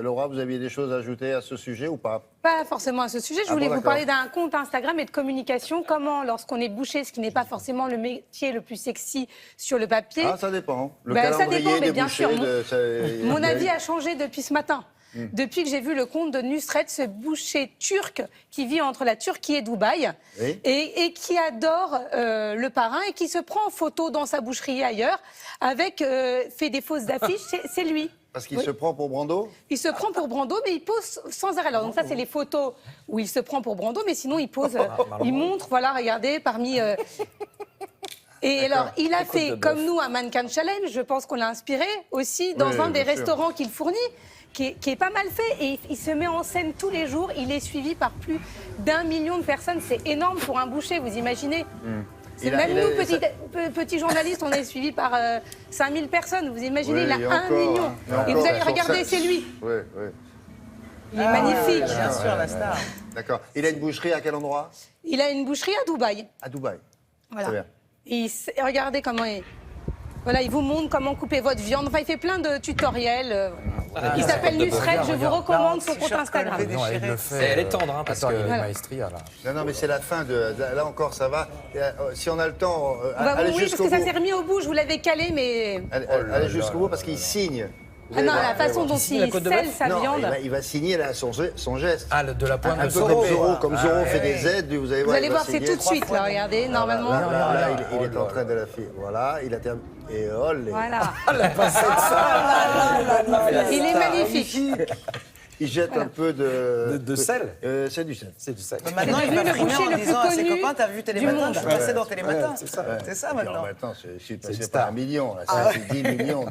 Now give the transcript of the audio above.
Laura, vous aviez des choses à ajouter à ce sujet ou pas? Pas forcément à ce sujet. Je voulais vous d'accord. parler d'un compte Instagram et de communication. Comment, lorsqu'on est boucher, ce qui n'est pas forcément le métier le plus sexy sur le papier. Ah, ça dépend. Le Ben, ça calendrier dépend, mais des bien bouchers, sûr. Mon avis a changé depuis ce matin. Depuis que j'ai vu le compte de Nusret, ce boucher turc qui vit entre la Turquie et Dubaï, Oui. et qui adore le parrain et qui se prend en photo dans sa boucherie ailleurs, avec fait des fausses affiches, c'est lui. Parce qu'il Oui. se prend pour Brando? Il se prend pour Brando, mais il pose sans arrêt. Alors, donc ça, c'est les photos où il se prend pour Brando, mais sinon, il pose, il montre, voilà, regardez, parmi... Et alors, il a fait, comme nous, un mannequin challenge. Je pense qu'on l'a inspiré aussi dans Oui, un des bien sûr. restaurants qu'il fournit, qui est pas mal fait. Et il se met en scène tous les jours. Il est suivi par plus d'1 million de personnes. C'est énorme pour un boucher, vous imaginez? C'est Il a- même il a- nous, petits journalistes, on est suivis par 5000 personnes. Vous imaginez, Oui, il a et 1 encore, million. hein. Et Et vous encore, allez sur regarder, scène. c'est lui. Oui, oui. Il est magnifique. Bien sûr, la star. D'accord. Il a une boucherie à quel endroit? Il a une boucherie à Dubaï. À Dubaï. Voilà. Très bien. Et regardez comment il... Voilà, il vous montre comment couper votre viande. Enfin, il fait plein de tutoriels. Il s'appelle Nusret, je vous recommande son compte Instagram. Non, il le fait. Elle est tendre, hein, parce Attends, que- il y a Voilà. Maestria, là. Non, non, mais c'est la fin de. Là encore, ça va. Si on a le temps, Bah, allez oui, parce jusqu'au que ça bout. s'est remis au bout, je vous l'avais calé, mais... Allez jusqu'au bout parce qu'il signe. Vous Ah allez non, voir, la vous allez façon voir. dont il côte de scelle bœuf sa Non, viande. il va signer là, son geste. Ah, de la pointe Un de peu Zorro. comme Zorro, comme Zorro fait oui. des aides, vous allez Vous voir. allez il va voir, c'est signer. tout de suite, là, regardez, normalement. Là, il est en train de la faire. Voilà, il a terminé. Et olé. Voilà. Ah, Il est magnifique. Il jette un peu De sel. C'est du sel. C'est du sel. Maintenant, il vu va le filmer boucher en le disant plus à ses connu copains, t'as vu du Télématin, monde. je suis passé dans Télématin. c'est ça. C'est ça Non, maintenant. maintenant, je suis passé une par star. 1 million. Là, c'est 10 millions.